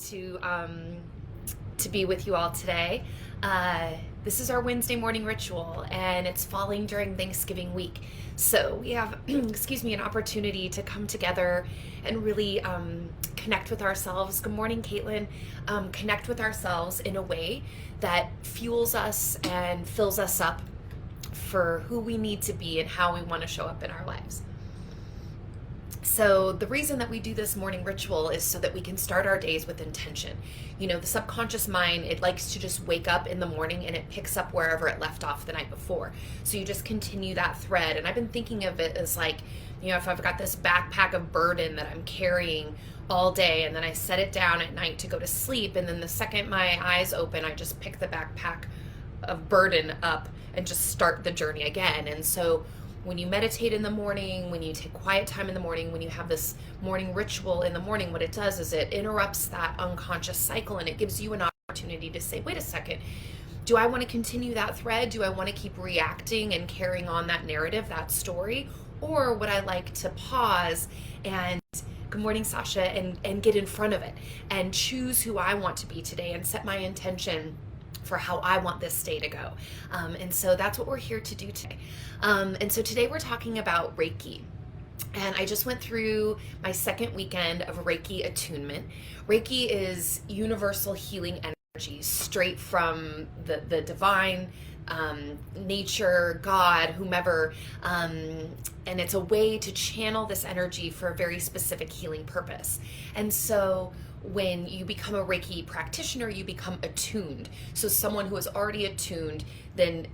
to be with you all today. This is our Wednesday morning ritual, and it's falling during Thanksgiving week. So we have, excuse me, an opportunity to come together and really connect with ourselves. Good morning, Caitlin. Connect with ourselves in a way that fuels us and fills us up for who we need to be and how we want to show up in our lives. So the reason that we do this morning ritual is so that we can start our days with intention. You know, the subconscious mind, it likes to just wake up in the morning and it picks up wherever it left off the night before. So you just continue that thread. And I've been thinking of it as like, you know, if I've got this backpack of burden that I'm carrying all day and then I set it down at night to go to sleep, and then the second my eyes open, I just pick the backpack of burden up and just start the journey again. And so when you meditate in the morning, when you take quiet time in the morning, when you have this morning ritual in the morning, what it does is it interrupts that unconscious cycle, and it gives you an opportunity to say, wait a second, do I want to continue that thread? Do I want to keep reacting and carrying on that narrative, that story? Or would I like to pause and, good morning, Sasha, and get in front of it and choose who I want to be today and set my intention for how I want this day to go. And so that's what we're here to do today. And so today we're talking about Reiki. And I just went through my second weekend of Reiki attunement. Reiki is universal healing energy straight from the divine, nature, God, whomever. And it's a way to channel this energy for a very specific healing purpose. And so when you become a Reiki practitioner, you become attuned. So someone who is already attuned then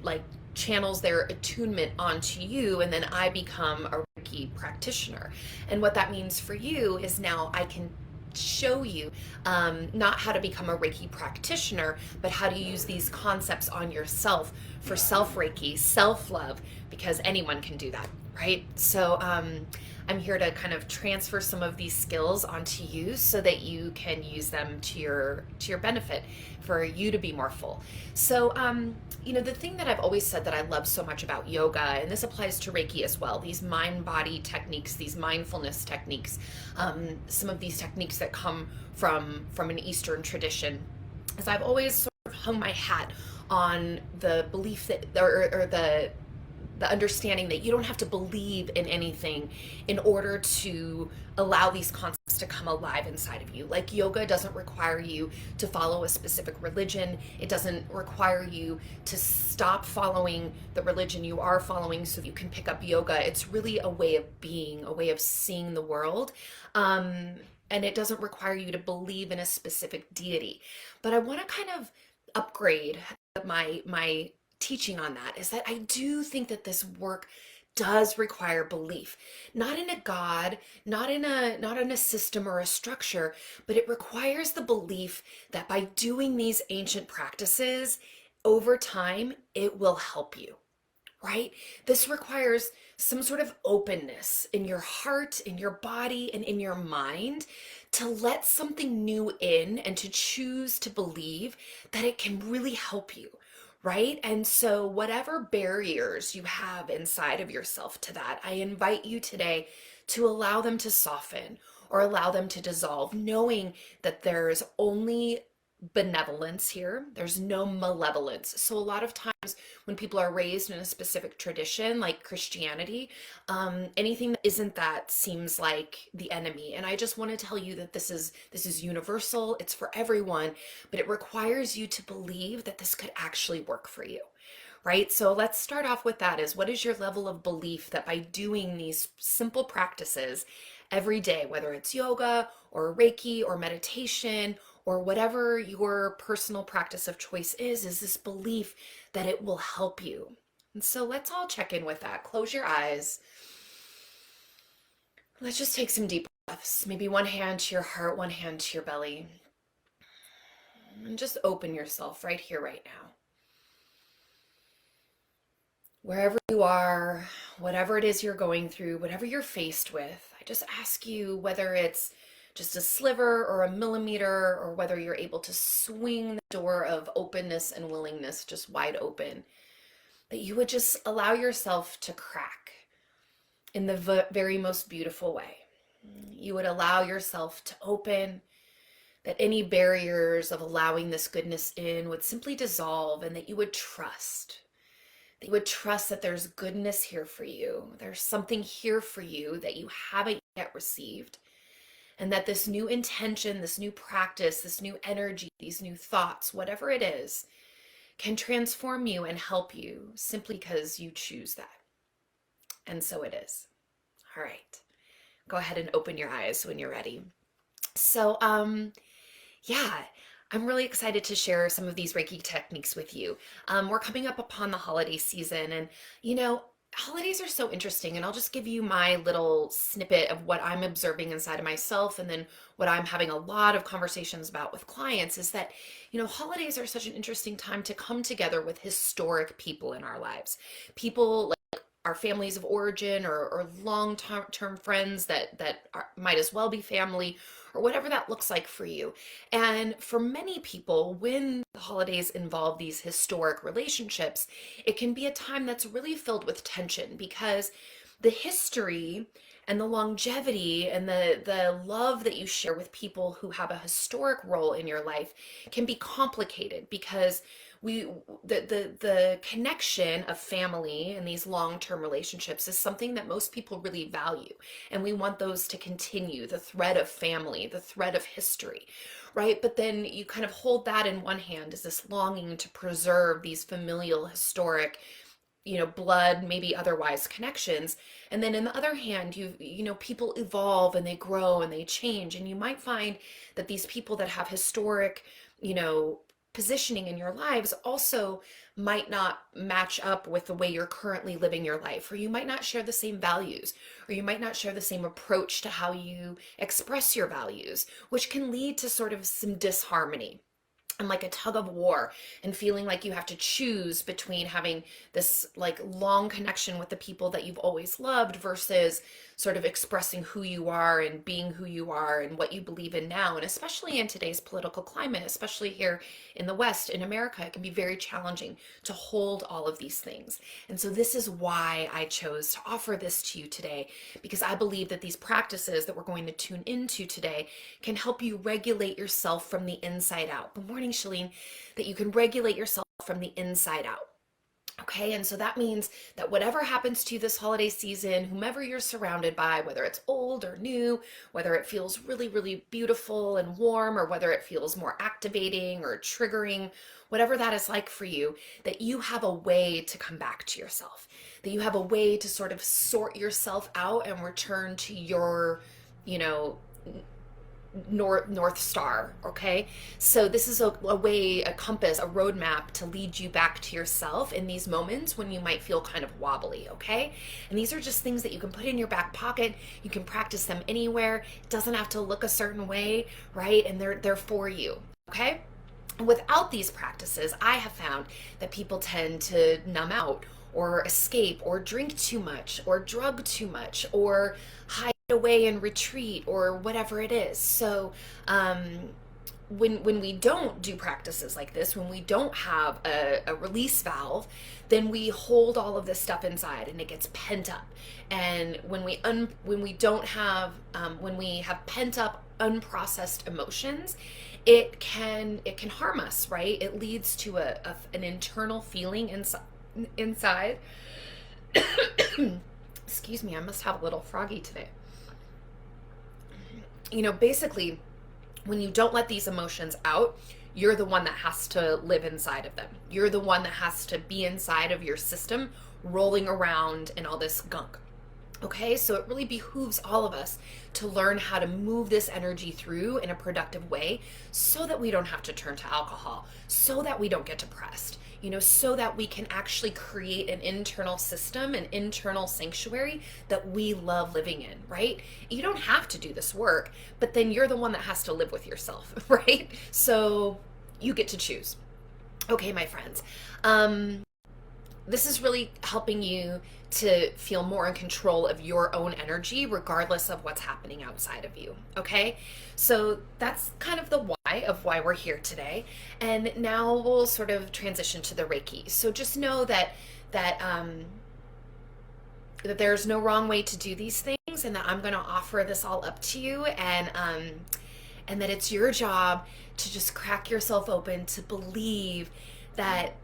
like channels their attunement onto you, and then I become a Reiki practitioner. And what that means for you is now I can show you not how to become a Reiki practitioner, but how to use these concepts on yourself for self-Reiki, self-love, because anyone can do that, right? So I'm here to kind of transfer some of these skills onto you so that you can use them to your benefit, for you to be more full. So you know, the thing that I've always said that I love so much about yoga, and this applies to Reiki as well, these mind-body techniques, these mindfulness techniques, some of these techniques that come from an Eastern tradition, is I've always sort of hung my hat on the belief that, or the understanding that you don't have to believe in anything in order to allow these concepts to come alive inside of you. Like yoga doesn't require you to follow a specific religion. It doesn't require you to stop following the religion you are following so you can pick up yoga. It's really a way of being, a way of seeing the world. And it doesn't require you to believe in a specific deity. But I want to kind of upgrade my teaching on that, is that I do think that this work does require belief, not in a God, not in a system or a structure, but it requires the belief that by doing these ancient practices over time, it will help you, right? This requires some sort of openness in your heart, in your body, and in your mind to let something new in and to choose to believe that it can really help you. Right? And so whatever barriers you have inside of yourself to that, I invite you today to allow them to soften or allow them to dissolve, knowing that there's only benevolence here. There's no malevolence. So a lot of times when people are raised in a specific tradition like Christianity, anything that isn't that seems like the enemy. And I just want to tell you that this is universal. It's for everyone, but it requires you to believe that this could actually work for you. Right? So let's start off with that, is what is your level of belief that by doing these simple practices every day, whether it's yoga or Reiki or meditation or whatever your personal practice of choice is this belief that it will help you. And so let's all check in with that. Close your eyes. Let's just take some deep breaths. Maybe one hand to your heart, one hand to your belly. And just open yourself right here, right now. Wherever you are, whatever it is you're going through, whatever you're faced with, I just ask you, whether it's just a sliver or a millimeter, or whether you're able to swing the door of openness and willingness just wide open, that you would just allow yourself to crack in the very most beautiful way. You would allow yourself to open, that any barriers of allowing this goodness in would simply dissolve, and that you would trust. That you would trust that there's goodness here for you. There's something here for you that you haven't yet received. And that this new intention, this new practice, this new energy, these new thoughts, whatever it is, can transform you and help you simply because you choose that. And so it is. All right. Go ahead and open your eyes when you're ready. So, yeah, I'm really excited to share some of these Reiki techniques with you. We're coming up upon the holiday season, and holidays are so interesting, and I'll just give you my little snippet of what I'm observing inside of myself, and then what I'm having a lot of conversations about with clients is that, holidays are such an interesting time to come together with historic people in our lives. People like our families of origin, or long-term friends that might as well be family, or whatever that looks like for you. And for many people, when the holidays involve these historic relationships, it can be a time that's really filled with tension, because the history and the longevity and the love that you share with people who have a historic role in your life can be complicated, because the connection of family and these long-term relationships is something that most people really value, and we want those to continue, the thread of family, the thread of history, right? But then you kind of hold that in one hand as this longing to preserve these familial, historic, blood, maybe otherwise connections. And then in the other hand, people evolve and they grow and they change. And you might find that these people that have historic, positioning in your lives also might not match up with the way you're currently living your life, or you might not share the same values, or you might not share the same approach to how you express your values, which can lead to sort of some disharmony and like a tug of war, and feeling like you have to choose between having this like long connection with the people that you've always loved versus sort of expressing who you are and being who you are and what you believe in now. And especially in today's political climate, especially here in the West, in America, it can be very challenging to hold all of these things. And so this is why I chose to offer this to you today, because I believe that these practices that we're going to tune into today can help you regulate yourself from the inside out. Good morning, Shalene. That you can regulate yourself from the inside out. Okay, and so that means that whatever happens to you this holiday season, whomever you're surrounded by, whether it's old or new, whether it feels really, really beautiful and warm, or whether it feels more activating or triggering, whatever that is like for you, that you have a way to come back to yourself, that you have a way to sort of sort yourself out and return to your, North Star. Okay, so this is a way, a compass, a roadmap to lead you back to yourself in these moments when you might feel kind of wobbly. Okay, and these are just things that you can put in your back pocket. You can practice them anywhere. It doesn't have to look a certain way, right? And they're for you. Okay, and without these practices, I have found that people tend to numb out, or escape, or drink too much, or drug too much, or hide away and retreat, or whatever it is. So when we don't do practices like this, when we don't have a release valve, then we hold all of this stuff inside and it gets pent up. And when we have pent up unprocessed emotions, it can harm us, right? It leads to an internal feeling inside. Excuse me, I must have a little froggy today. Basically, when you don't let these emotions out, you're the one that has to live inside of them. You're the one that has to be inside of your system, rolling around in all this gunk. Okay, so it really behooves all of us to learn how to move this energy through in a productive way, so that we don't have to turn to alcohol, so that we don't get depressed, so that we can actually create an internal system, an internal sanctuary that we love living in, right? You don't have to do this work, but then you're the one that has to live with yourself, right? So you get to choose. Okay, my friends. This is really helping you to feel more in control of your own energy, regardless of what's happening outside of you. Okay, so that's kind of the why of why we're here today. And now we'll sort of transition to the Reiki. So just know that there's no wrong way to do these things, and that I'm going to offer this all up to you, and that it's your job to just crack yourself open to believe that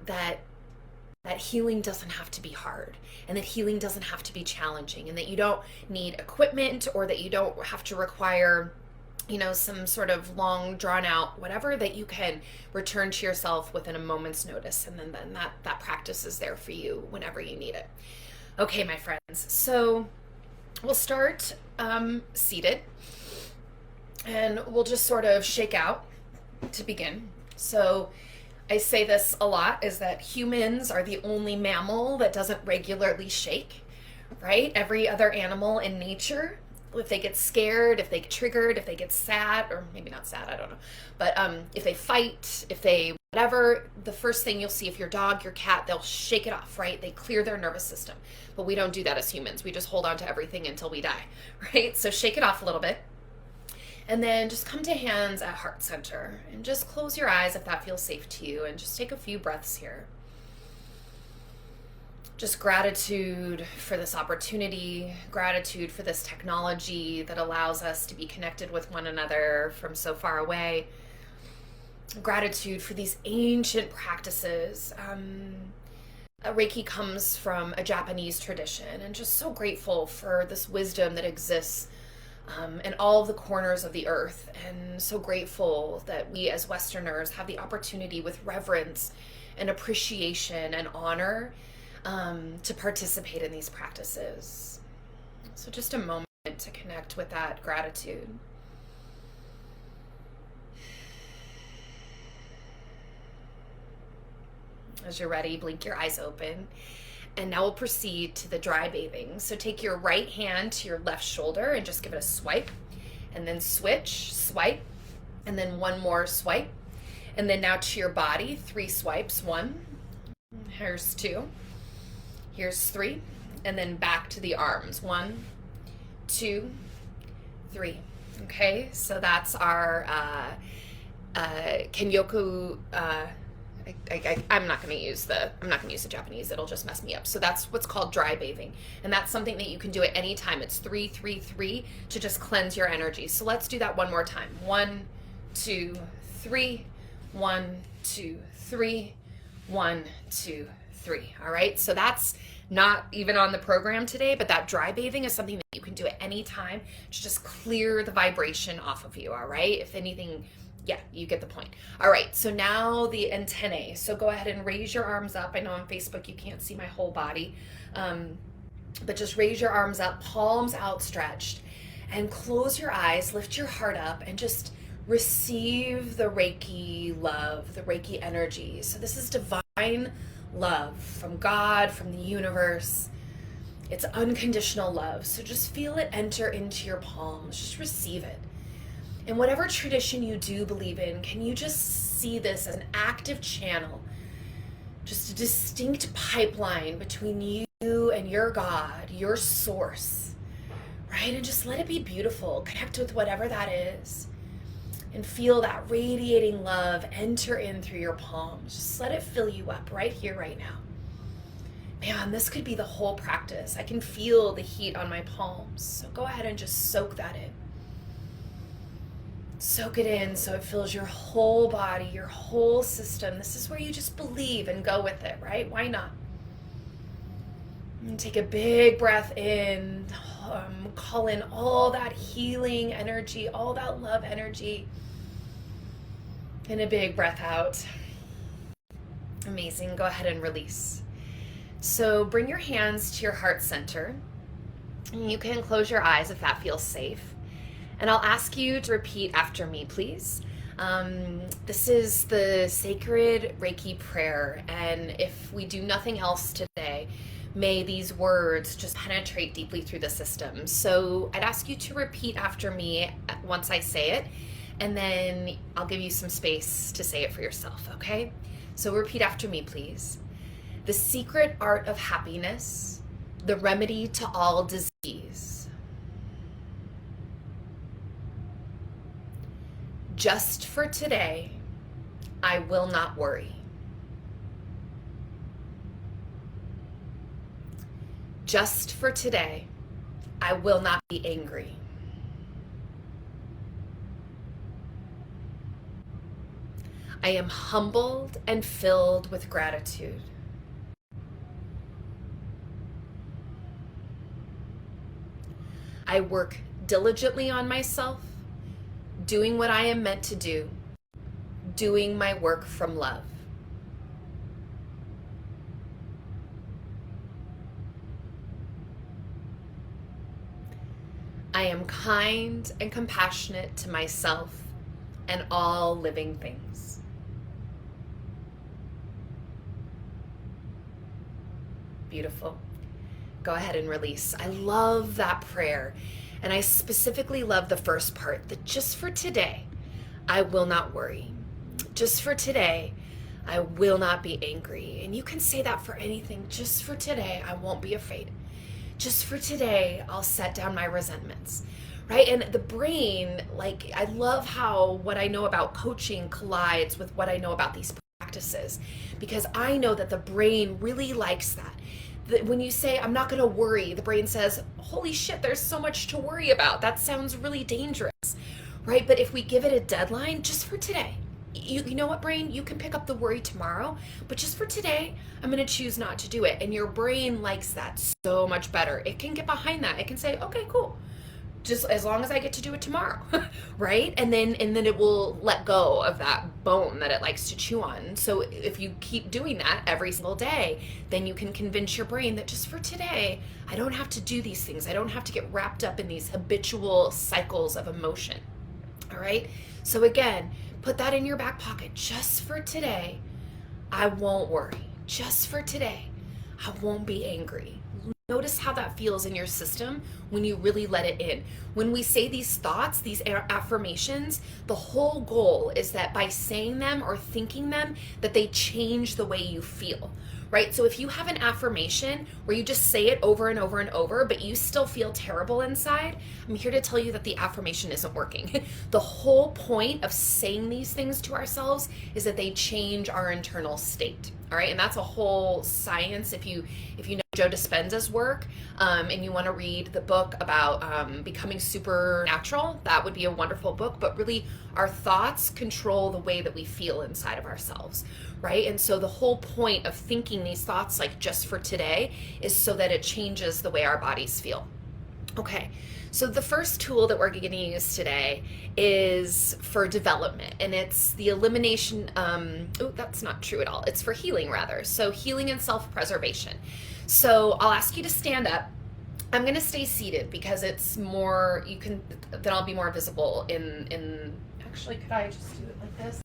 healing doesn't have to be hard, and that healing doesn't have to be challenging, and that you don't need equipment, or that you don't have to require, some sort of long drawn out whatever, that you can return to yourself within a moment's notice, and then that practice is there for you whenever you need it. Okay, my friends, so we'll start seated, and we'll just sort of shake out to begin. So I say this a lot, is that humans are the only mammal that doesn't regularly shake, right? Every other animal in nature, if they get scared, if they get triggered, if they get sad, or maybe not sad, I don't know, but if they fight, if they whatever, the first thing you'll see, if your dog, your cat, they'll shake it off, right? They clear their nervous system. But we don't do that as humans. We just hold on to everything until we die, right? So shake it off a little bit. And then just come to hands at heart center, and just close your eyes if that feels safe to you, and just take a few breaths here. Just gratitude for this opportunity, gratitude for this technology that allows us to be connected with one another from so far away. Gratitude for these ancient practices. Reiki comes from a Japanese tradition, and just so grateful for this wisdom that exists in all of the corners of the earth, and so grateful that we as Westerners have the opportunity, with reverence and appreciation and honor, to participate in these practices. So just a moment to connect with that gratitude. As you're ready, blink your eyes open. And now we'll proceed to the dry bathing. So take your right hand to your left shoulder and just give it a swipe, and then switch, swipe, and then one more swipe. And then now to your body, 3 swipes. 1, here's 2, here's 3, and then back to the arms. 1, 2, 3. Okay, so that's our Kenyoku. I'm not going to use the Japanese. It'll just mess me up. So that's what's called dry bathing, and that's something that you can do at any time. It's 3, 3, 3 to just cleanse your energy. So let's do that one more time. 1, 2, 3. 1, 2, 3. 1, 2, 3. All right. So that's not even on the program today, but that dry bathing is something that you can do at any time to just clear the vibration off of you. All right. If anything. Yeah, you get the point. All right, so now the antennae. So go ahead and raise your arms up. I know on Facebook you can't see my whole body, but just raise your arms up, palms outstretched, and close your eyes, lift your heart up, and just receive the Reiki love, the Reiki energy. So this is divine love from God, from the universe. It's unconditional love. So just feel it enter into your palms. Just receive it. In whatever tradition you do believe in, can you just see this as an active channel, just a distinct pipeline between you and your God, your source, right? And just let it be beautiful. Connect with whatever that is, and feel that radiating love enter in through your palms. Just let it fill you up right here, right now. Man, this could be the whole practice. I can feel the heat on my palms. So go ahead and just soak that in. Soak it in so it fills your whole body, your whole system. This is where you just believe and go with it, right? Why not? And take a big breath in. Call in all that healing energy, all that love energy. And a big breath out. Amazing. Go ahead and release. So bring your hands to your heart center. And you can close your eyes if that feels safe. And I'll ask you to repeat after me, please. This is the sacred Reiki prayer. And if we do nothing else today, may these words just penetrate deeply through the system. So I'd ask you to repeat after me once I say it, and then I'll give you some space to say it for yourself, okay? So repeat after me, please. The secret art of happiness, the remedy to all disease. Just for today, I will not worry. Just for today, I will not be angry. I am humbled and filled with gratitude. I work diligently on myself, doing what I am meant to do, doing my work from love. I am kind and compassionate to myself and all living things. Beautiful. Go ahead and release. I love that prayer. And I specifically love the first part, that just for today, I will not worry. Just for today, I will not be angry. And you can say that for anything. Just for today, I won't be afraid. Just for today, I'll set down my resentments, right? And the brain, like, I love how what I know about coaching collides with what I know about these practices, because I know that the brain really likes that. When you say, I'm not going to worry, the brain says, holy shit, there's so much to worry about. That sounds really dangerous, right? But if we give it a deadline, just for today, you know what, brain? You can pick up the worry tomorrow, but just for today, I'm going to choose not to do it. And your brain likes that so much better. It can get behind that. It can say, okay, cool. Just as long as I get to do it tomorrow, right? And then it will let go of that bone that it likes to chew on. So if you keep doing that every single day, then you can convince your brain that just for today, I don't have to do these things. I don't have to get wrapped up in these habitual cycles of emotion. All right? So again, put that in your back pocket. Just for today, I won't worry. Just for today, I won't be angry. Notice how that feels in your system when you really let it in. When we say these thoughts, these affirmations, the whole goal is that by saying them or thinking them, that they change the way you feel, right? So if you have an affirmation where you just say it over and over and over, but you still feel terrible inside, I'm here to tell you that the affirmation isn't working. The whole point of saying these things to ourselves is that they change our internal state. All right, and that's a whole science. If you know Joe Dispenza's work, and you want to read the book about becoming supernatural, that would be a wonderful book. But really, our thoughts control the way that we feel inside of ourselves, right? And so the whole point of thinking these thoughts, like just for today, is so that it changes the way our bodies feel. Okay, so the first tool that we're going to use today is for development, and it's the elimination, that's not true at all. It's for healing, rather. So healing and self-preservation. So I'll ask you to stand up. I'm going to stay seated because it's more, then I'll be more visible actually, could I just do it like this?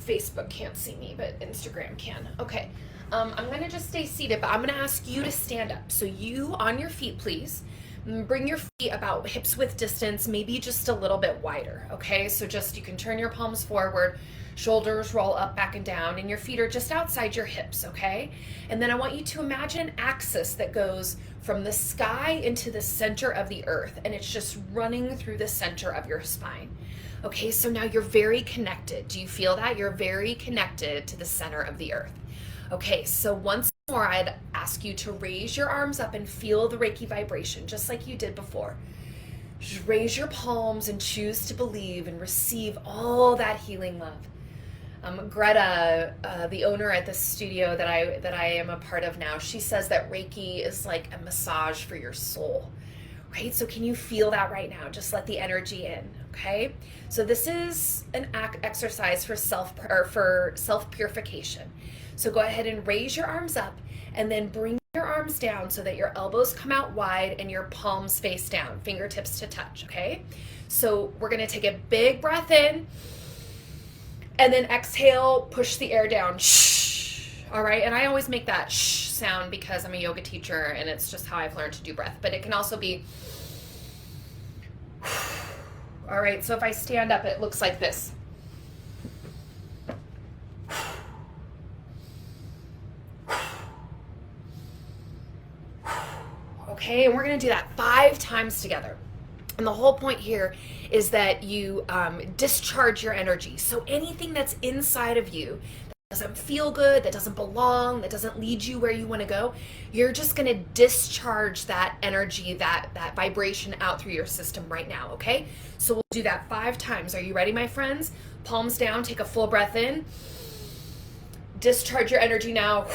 Facebook can't see me, but Instagram can. Okay. I'm going to just stay seated, but I'm going to ask you to stand up. So you on your feet, please. Bring your feet about hips width distance, maybe just a little bit wider, okay? So just, you can turn your palms forward, shoulders roll up, back and down, and your feet are just outside your hips, okay? And then I want you to imagine an axis that goes from the sky into the center of the earth, and it's just running through the center of your spine. Okay, so now you're very connected. Do you feel that? You're very connected to the center of the earth. Okay, so once more, I'd ask you to raise your arms up and feel the Reiki vibration, just like you did before. Just raise your palms and choose to believe and receive all that healing love. Greta, the owner at the studio that I am a part of now, she says that Reiki is like a massage for your soul, right? So can you feel that right now? Just let the energy in, okay? So this is an exercise for self-purification. So go ahead and raise your arms up and then bring your arms down so that your elbows come out wide and your palms face down, fingertips to touch, okay? So we're gonna take a big breath in and then exhale, push the air down, shh, all right? And I always make that shh sound because I'm a yoga teacher and it's just how I've learned to do breath, but it can also be, all right, so if I stand up, it looks like this. Okay, and we're going to do that 5 times together. And the whole point here is that you discharge your energy. So anything that's inside of you doesn't feel good, that doesn't belong, that doesn't lead you where you want to go, you're just going to discharge that energy, that vibration out through your system right now, okay? So we'll do that 5 times. Are you ready, my friends? Palms down, take a full breath in. Discharge your energy now.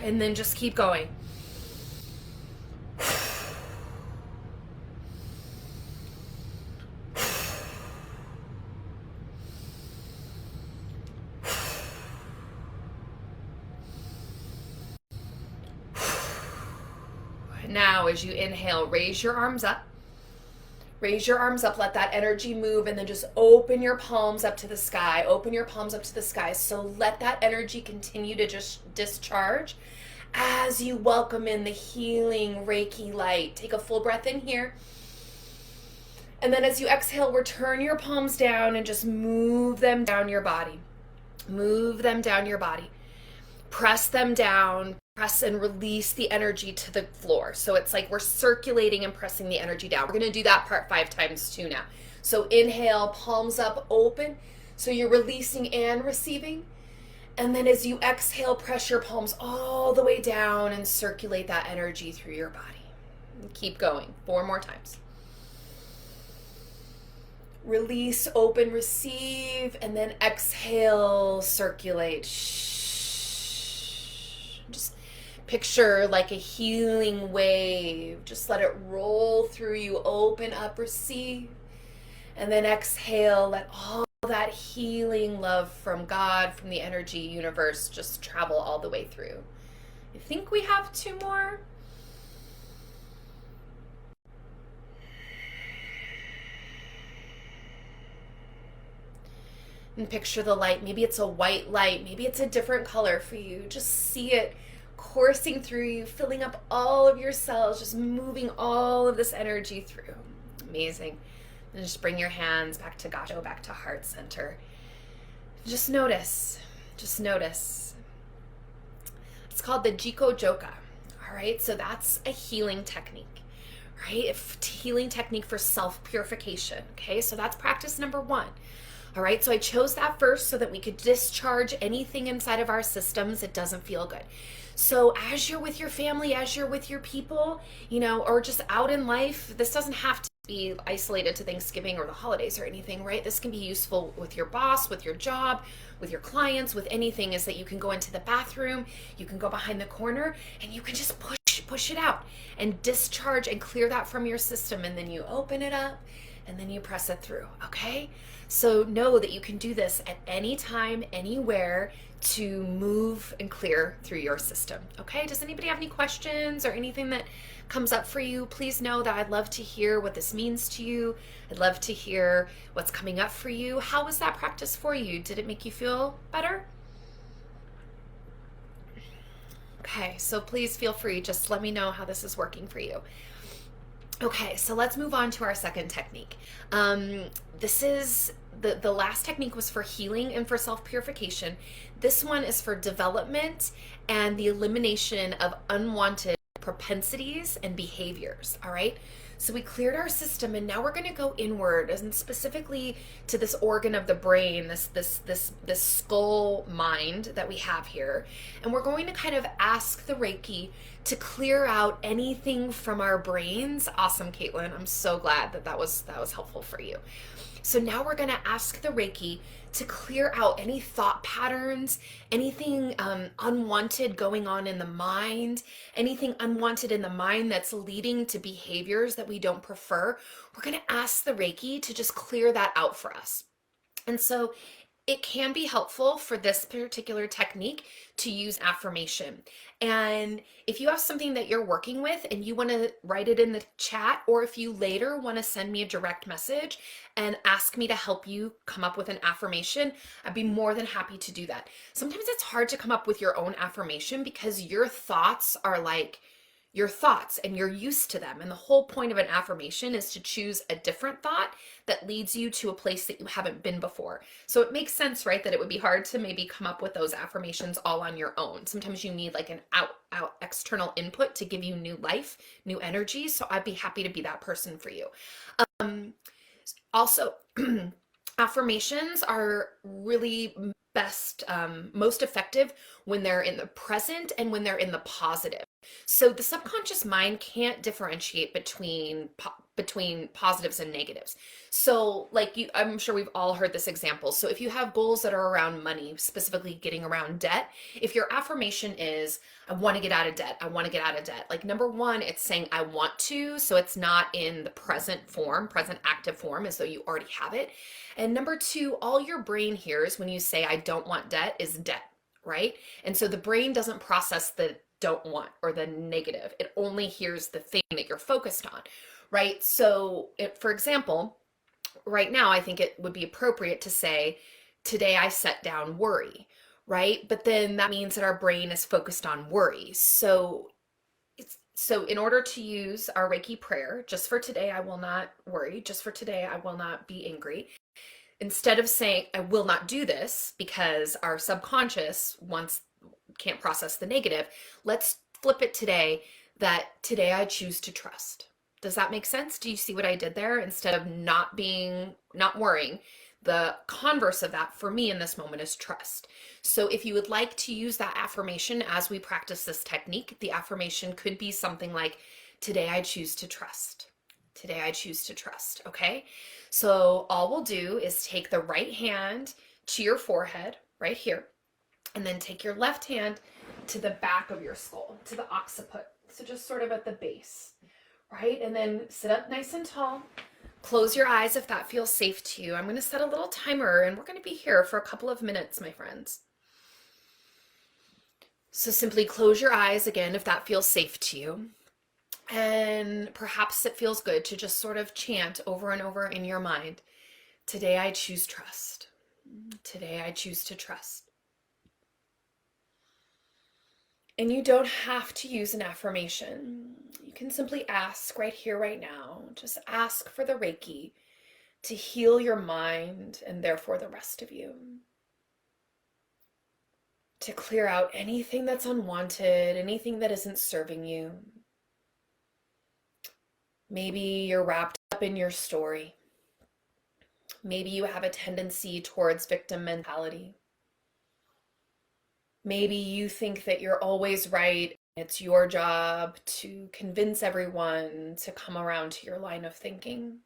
And then just keep going. Now, as you inhale, raise your arms up. Raise your arms up, let that energy move, and then just open your palms up to the sky. Open your palms up to the sky. So let that energy continue to just discharge as you welcome in the healing Reiki light. Take a full breath in here. And then as you exhale, return your palms down and just move them down your body. Move them down your body. Press them down. Press and release the energy to the floor. So it's like we're circulating and pressing the energy down. We're going to do that part 5 times too now. So inhale, palms up, open. So you're releasing and receiving. And then as you exhale, press your palms all the way down and circulate that energy through your body. And keep going. 4 more times. Release, open, receive, and then exhale, circulate. Just picture like a healing wave. Just let it roll through you. Open up, receive. And then exhale. Let all that healing love from God, from the energy universe, just travel all the way through. I think we have 2 more. And picture the light. Maybe it's a white light. Maybe it's a different color for you. Just see it coursing through you, filling up all of your cells, just moving all of this energy through. Amazing. And just bring your hands back to Gato, back to heart center. Just notice. Just notice. It's called the Jiko Joka. All right, so that's a healing technique, right? A healing technique for self-purification. Okay, so that's practice number 1. All right, so I chose that first so that we could discharge anything inside of our systems that doesn't feel good. So as you're with your family, as you're with your people, or just out in life, this doesn't have to be isolated to Thanksgiving or the holidays or anything, right? This can be useful with your boss, with your job, with your clients, with anything, is that you can go into the bathroom, you can go behind the corner, and you can just push it out and discharge and clear that from your system. And then you open it up and then you press it through, okay? So know that you can do this at any time, anywhere, to move and clear through your system, okay? Does anybody have any questions or anything that comes up for you? Please know that I'd love to hear what this means to you. I'd love to hear what's coming up for you. How was that practice for you? Did it make you feel better? Okay, so please feel free. Just let me know how this is working for you. Okay, so let's move on to our second technique. This is the last technique was for healing and for self-purification. This one is for development and the elimination of unwanted propensities and behaviors. All right, so we cleared our system, and now we're going to go inward, and specifically to this organ of the brain, this skull mind that we have here, and we're going to kind of ask the Reiki to clear out anything from our brains. Awesome, Caitlin. I'm so glad that was helpful for you. So now we're going to ask the Reiki to clear out any thought patterns, anything unwanted going on in the mind, anything unwanted in the mind that's leading to behaviors that we don't prefer. We're going to ask the Reiki to just clear that out for us. And so it can be helpful for this particular technique to use affirmation. And if you have something that you're working with and you want to write it in the chat, or if you later want to send me a direct message and ask me to help you come up with an affirmation, I'd be more than happy to do that. Sometimes it's hard to come up with your own affirmation because your thoughts are like your thoughts and you're used to them. And the whole point of an affirmation is to choose a different thought that leads you to a place that you haven't been before. So it makes sense, right, that it would be hard to maybe come up with those affirmations all on your own. Sometimes you need like an out external input to give you new life, new energy. So I'd be happy to be that person for you. Also, affirmations are really best, most effective when they're in the present and when they're in the positive. So the subconscious mind can't differentiate between positives and negatives. So like I'm sure we've all heard this example. So if you have goals that are around money, specifically getting around debt, if your affirmation is, I want to get out of debt, I want to get out of debt. Like number one, it's saying I want to, so it's not in the present form, present active form, as though you already have it. And number two, all your brain hears when you say I don't want debt is debt, right? And so the brain doesn't process the don't want or the negative. It only hears the thing that you're focused on, right? So, for example, right now, I think it would be appropriate to say, today I set down worry, right? But then that means that our brain is focused on worry. So in order to use our Reiki prayer, just for today, I will not worry. Just for today, I will not be angry. Instead of saying, I will not do this because our subconscious can't process the negative, let's flip it today that today I choose to trust. Does that make sense? Do you see what I did there? Instead of not worrying, the converse of that for me in this moment is trust. So if you would like to use that affirmation as we practice this technique, the affirmation could be something like, today I choose to trust. Today I choose to trust, okay? So all we'll do is take the right hand to your forehead, right here, and then take your left hand to the back of your skull, to the occiput. So just sort of at the base, right? And then sit up nice and tall. Close your eyes if that feels safe to you. I'm going to set a little timer and we're going to be here for a couple of minutes, my friends. So simply close your eyes again if that feels safe to you. And perhaps it feels good to just sort of chant over and over in your mind, today I choose trust. Today I choose to trust. And you don't have to use an affirmation. You can simply ask right here, right now. Just ask for the Reiki to heal your mind and therefore the rest of you. To clear out anything that's unwanted, anything that isn't serving you. Maybe you're wrapped up in your story. Maybe you have a tendency towards victim mentality. Maybe you think that you're always right. It's your job to convince everyone to come around to your line of thinking.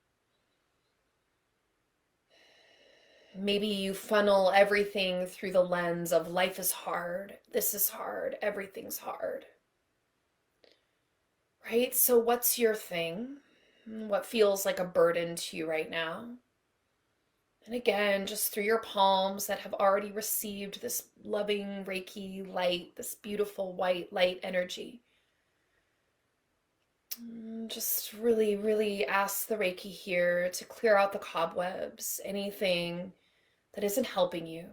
Maybe you funnel everything through the lens of life is hard, this is hard, everything's hard. Right? So what's your thing? What feels like a burden to you right now? And again, just through your palms that have already received this loving Reiki light, this beautiful white light energy. Just really, really ask the Reiki here to clear out the cobwebs, anything that isn't helping you.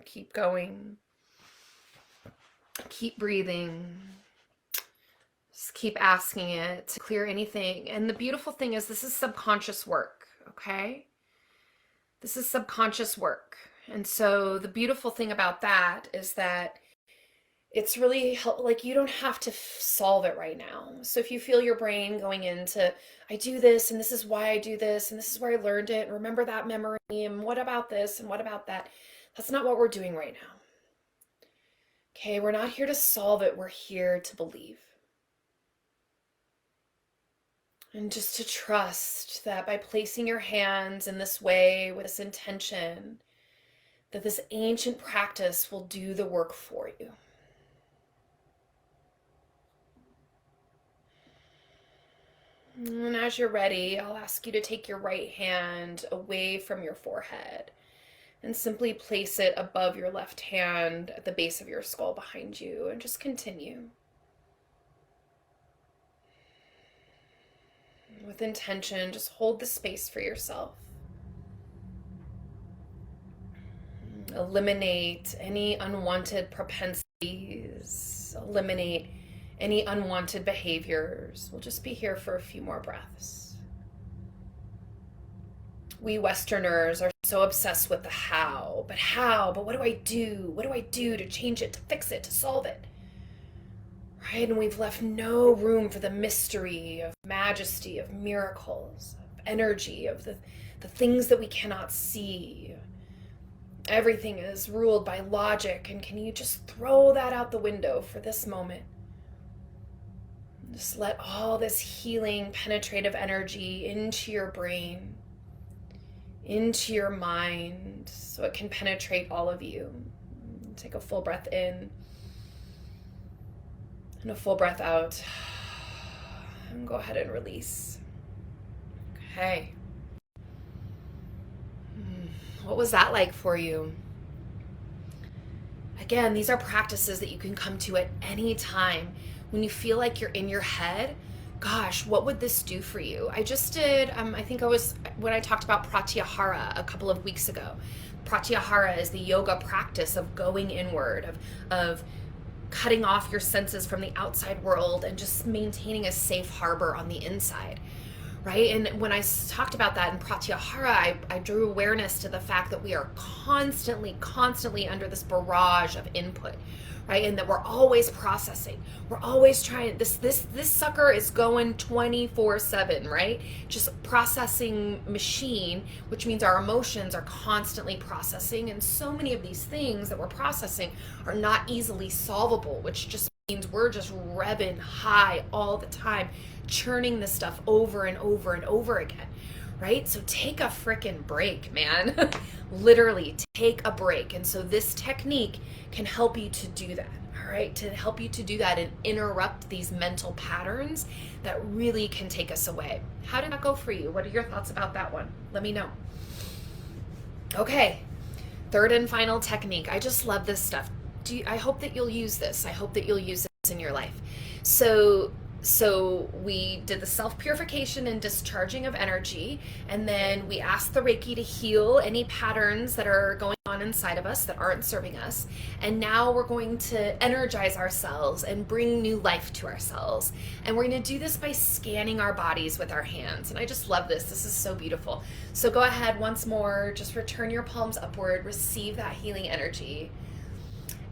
Keep going. Keep breathing. Just keep asking it to clear anything. And the beautiful thing is this is subconscious work, okay? This is subconscious work. And so the beautiful thing about that is that it's really like you don't have to solve it right now. So if you feel your brain going into, I do this and this is why I do this and this is where I learned it and remember that memory and what about this and what about that? That's not what we're doing right now. Okay, we're not here to solve it. We're here to believe. And just to trust that by placing your hands in this way with this intention, that this ancient practice will do the work for you. And as you're ready, I'll ask you to take your right hand away from your forehead and simply place it above your left hand at the base of your skull behind you, and just continue. With intention, just hold the space for yourself. Eliminate any unwanted propensities. Eliminate any unwanted behaviors. We'll just be here for a few more breaths. We Westerners are So obsessed with the how, but what do I do? What do I do to change it, to fix it, to solve it? Right? And we've left no room for the mystery of majesty, of miracles, of energy, of the things that we cannot see. Everything is ruled by logic, and can you just throw that out the window for this moment? Just let all this healing, penetrative energy into your brain, into your mind, so it can penetrate all of you. Take a full breath in and a full breath out. And go ahead and release. Okay. What was that like for you? Again, these are practices that you can come to at any time. When you feel like you're in your head, gosh, what would this do for you? I just did, when I talked about Pratyahara a couple of weeks ago. Pratyahara is the yoga practice of going inward, of cutting off your senses from the outside world and just maintaining a safe harbor on the inside. Right? And when I talked about that in Pratyahara, I drew awareness to the fact that we are constantly under this barrage of input, right? And that we're always processing. We're always trying, this sucker is going 24/7, right? Just processing machine, which means our emotions are constantly processing. And so many of these things that we're processing are not easily solvable, which just means we're just revving high all the time, churning this stuff over and over and over again, right? So take a freaking break, man. Literally take a break. And so this technique can help you to do that, all right? To help you to do that and interrupt these mental patterns that really can take us away. How did that go for you? What are your thoughts about that one? Let me know. Okay, third and final technique. I just love this stuff. I hope that you'll use this. I hope that you'll use this in your life. So we did the self-purification and discharging of energy, and then we asked the Reiki to heal any patterns that are going on inside of us that aren't serving us. And now we're going to energize ourselves and bring new life to ourselves. And we're going to do this by scanning our bodies with our hands. And I just love this. This is so beautiful. So go ahead once more, just return your palms upward, receive that healing energy.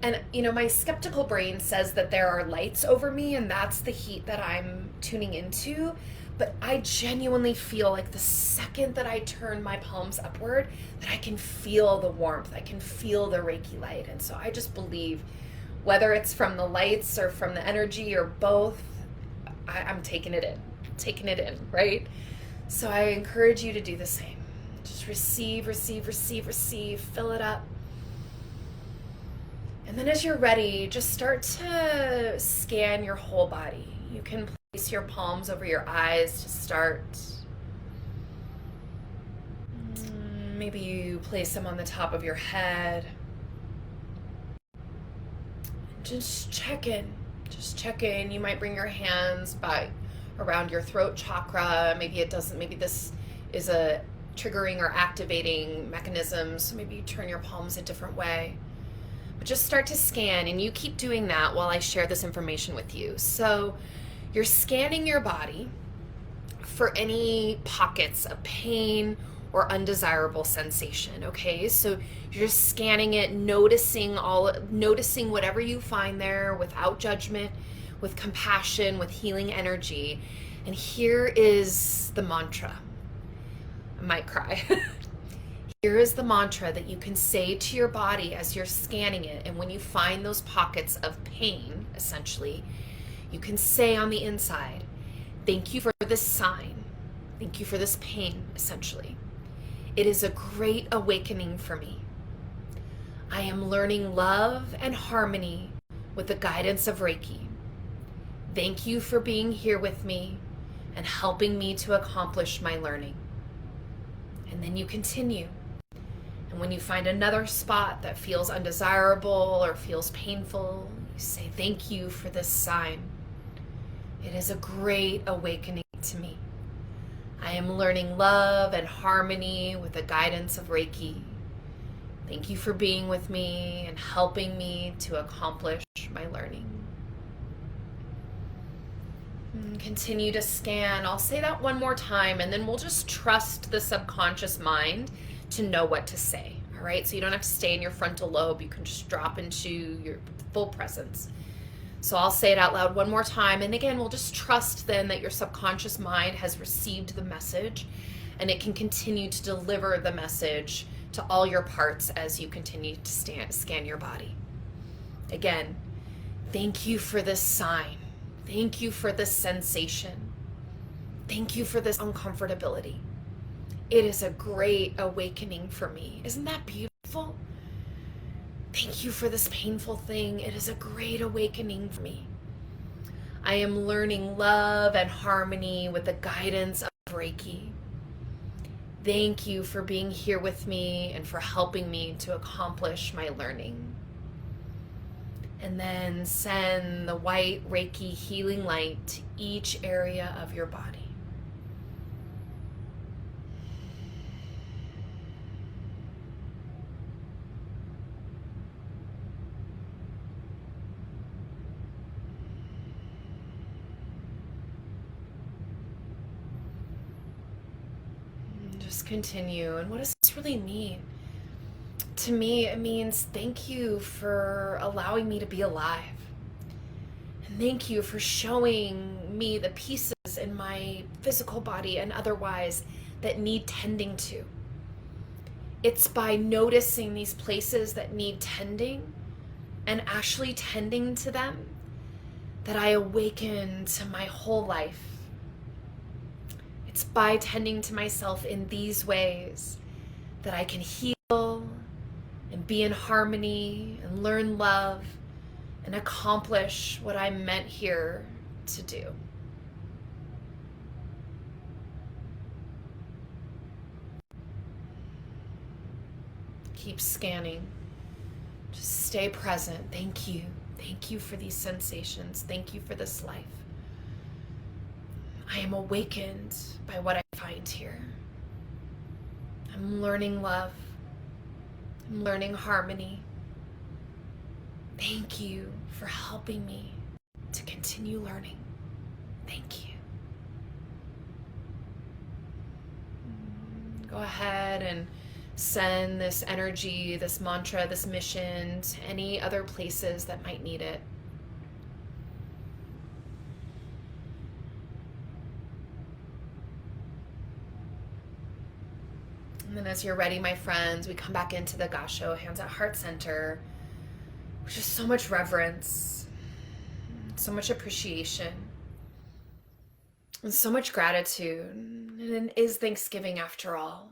And, my skeptical brain says that there are lights over me and that's the heat that I'm tuning into. But I genuinely feel like the second that I turn my palms upward, that I can feel the warmth. I can feel the Reiki light. And so I just believe, whether it's from the lights or from the energy or both, I'm taking it in, right? So I encourage you to do the same. Just receive, fill it up. And then as you're ready, just start to scan your whole body. You can place your palms over your eyes to start. Maybe you place them on the top of your head. Just check in. You might bring your hands by around your throat chakra. Maybe it doesn't. Maybe this is a triggering or activating mechanism. So maybe you turn your palms a different way. But just start to scan, and you keep doing that while I share this information with you. So you're scanning your body for any pockets of pain or undesirable sensation, okay? So you're just scanning it, noticing whatever you find there without judgment, with compassion, with healing energy. And here is the mantra. I might cry. Here is the mantra that you can say to your body as you're scanning it. And when you find those pockets of pain, essentially, you can say on the inside, thank you for this sign. Thank you for this pain, essentially. It is a great awakening for me. I am learning love and harmony with the guidance of Reiki. Thank you for being here with me and helping me to accomplish my learning. And then you continue. And when you find another spot that feels undesirable or feels painful, you say, thank you for this sign. It is a great awakening to me. I am learning love and harmony with the guidance of Reiki. Thank you for being with me and helping me to accomplish my learning. And continue to scan. I'll say that one more time, and then we'll just trust the subconscious mind to know what to say. All right, so you don't have to stay in your frontal lobe. You can just drop into your full presence. So I'll say it out loud one more time. And again, we'll just trust then that your subconscious mind has received the message and it can continue to deliver the message to all your parts as you continue to scan your body. Again, thank you for this sign. Thank you for this sensation. Thank you for this uncomfortability. It is a great awakening for me. Isn't that beautiful? Thank you for this painful thing. It is a great awakening for me. I am learning love and harmony with the guidance of Reiki. Thank you for being here with me and for helping me to accomplish my learning. And then send the white Reiki healing light to each area of your body. Just continue. And what does this really mean? To me, it means thank you for allowing me to be alive. And thank you for showing me the pieces in my physical body and otherwise that need tending to. It's by noticing these places that need tending and actually tending to them that I awaken to my whole life. It's by tending to myself in these ways that I can heal and be in harmony and learn love and accomplish what I'm meant here to do. Keep scanning. Just stay present. Thank you. Thank you for these sensations. Thank you for this life. I am awakened by what I find here. I'm learning love. I'm learning harmony. Thank you for helping me to continue learning. Thank you. Go ahead and send this energy, this mantra, this mission to any other places that might need it. And then as you're ready, my friends, we come back into the Gasho, hands at heart center, which is so much reverence, so much appreciation, and so much gratitude. And it is Thanksgiving after all.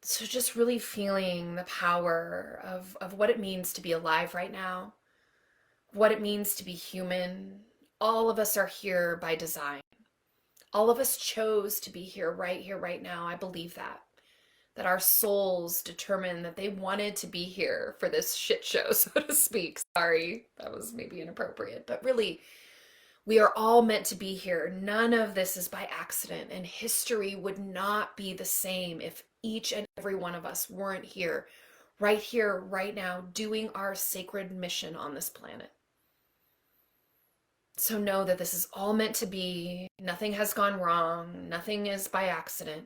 So just really feeling the power of what it means to be alive right now, what it means to be human. All of us are here by design. All of us chose to be here, right now. I believe that our souls determined that they wanted to be here for this shit show, so to speak. Sorry, that was maybe inappropriate, but really, we are all meant to be here. None of this is by accident, and history would not be the same if each and every one of us weren't here, right now, doing our sacred mission on this planet. So know that this is all meant to be. Nothing has gone wrong. Nothing is by accident.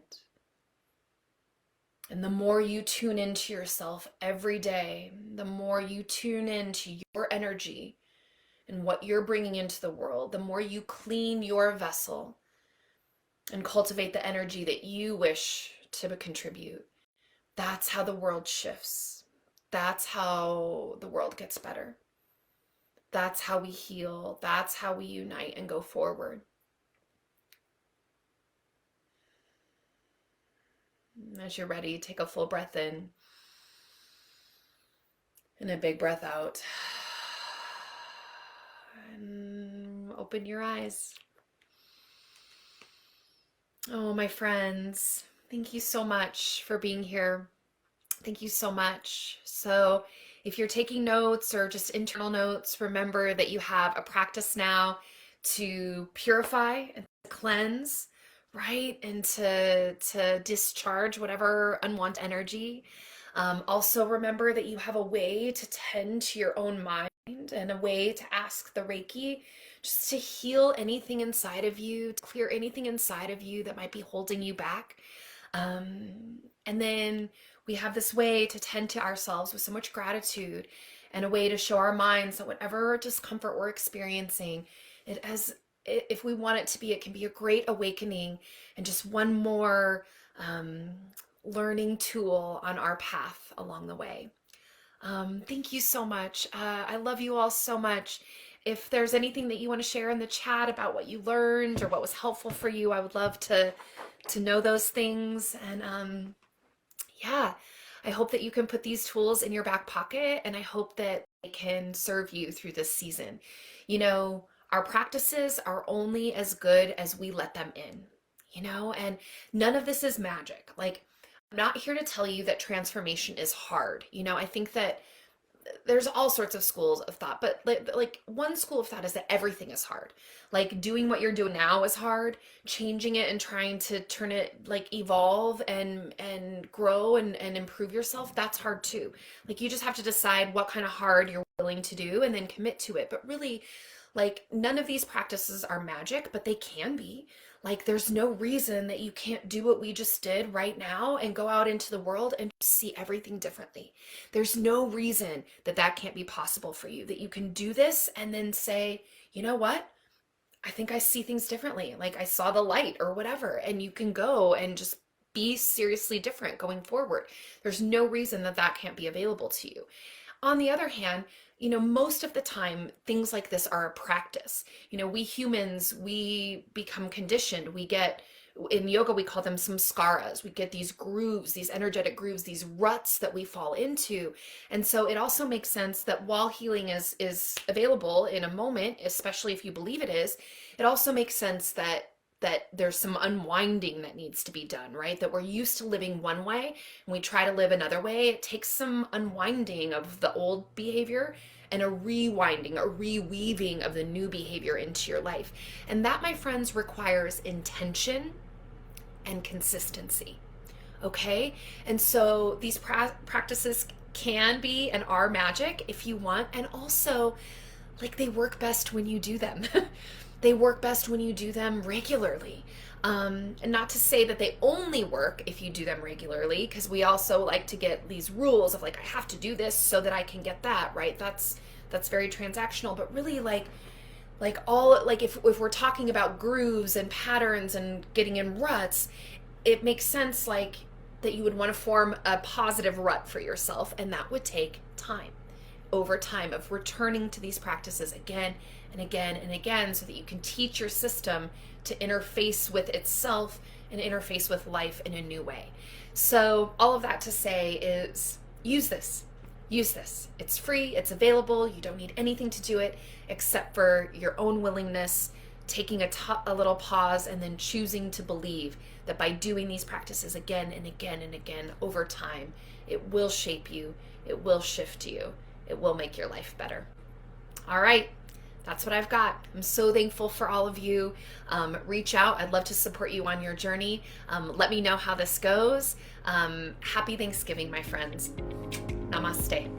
And the more you tune into yourself every day, the more you tune into your energy and what you're bringing into the world, the more you clean your vessel and cultivate the energy that you wish to contribute, that's how the world shifts. That's how the world gets better. That's how we heal. That's how we unite and go forward. As you're ready, take a full breath in and a big breath out. And open your eyes. Oh, my friends, thank you so much for being here. Thank you so much. So if you're taking notes or just internal notes, remember that you have a practice now to purify and cleanse, right? And to discharge whatever unwanted energy. Also remember that you have a way to tend to your own mind and a way to ask the Reiki just to heal anything inside of you, to clear anything inside of you that might be holding you back. And then we have this way to tend to ourselves with so much gratitude, and a way to show our minds that whatever discomfort we're experiencing, it as if we want it to be, it can be a great awakening and just one more um, learning tool on our path along the way. Thank you so much. I love you all so much. If there's anything that you want to share in the chat about what you learned or what was helpful for you, I would love to know those things. And yeah, I hope that you can put these tools in your back pocket, and I hope that they can serve you through this season. You know, our practices are only as good as we let them in, and none of this is magic. Like, I'm not here to tell you that transformation is hard. I think that there's all sorts of schools of thought, but like one school of thought is that everything is hard. Like, doing what you're doing now is hard. Changing it and trying to turn it, like, evolve and grow and improve yourself, that's hard too. Like, you just have to decide what kind of hard you're willing to do and then commit to it. But really, like, none of these practices are magic, but they can be. Like, there's no reason that you can't do what we just did right now and go out into the world and see everything differently. There's no reason that that can't be possible for you, that you can do this and then say, you know what? I think I see things differently. Like, I saw the light or whatever, and you can go and just be seriously different going forward. There's no reason that that can't be available to you. On the other hand, most of the time, things like this are a practice. We humans, we become conditioned. In yoga, we call them samskaras. We get these grooves, these energetic grooves, these ruts that we fall into. And so it also makes sense that while healing is available in a moment, especially if you believe it is, it also makes sense that there's some unwinding that needs to be done, right? That we're used to living one way and we try to live another way. It takes some unwinding of the old behavior and a rewinding, a reweaving of the new behavior into your life. And that, my friends, requires intention and consistency. Okay? And so these practices can be and are magic if you want. And also, like, they work best when you do them. They work best when you do them regularly. And not to say that they only work if you do them regularly, because we also like to get these rules of, like, I have to do this so that I can get that, right? That's very transactional. But really, if we're talking about grooves and patterns and getting in ruts, it makes sense, like, that you would want to form a positive rut for yourself, and that would take time. Over time of returning to these practices again and again and again, so that you can teach your system to interface with itself and interface with life in a new way. So all of that to say is, use this. It's free, it's available. You don't need anything to do it except for your own willingness, taking a little pause, and then choosing to believe that by doing these practices again and again and again over time, it will shape you, it will shift you, it will make your life better. All right, that's what I've got. I'm so thankful for all of you. Reach out. I'd love to support you on your journey. Let me know how this goes. Happy Thanksgiving, my friends. Namaste.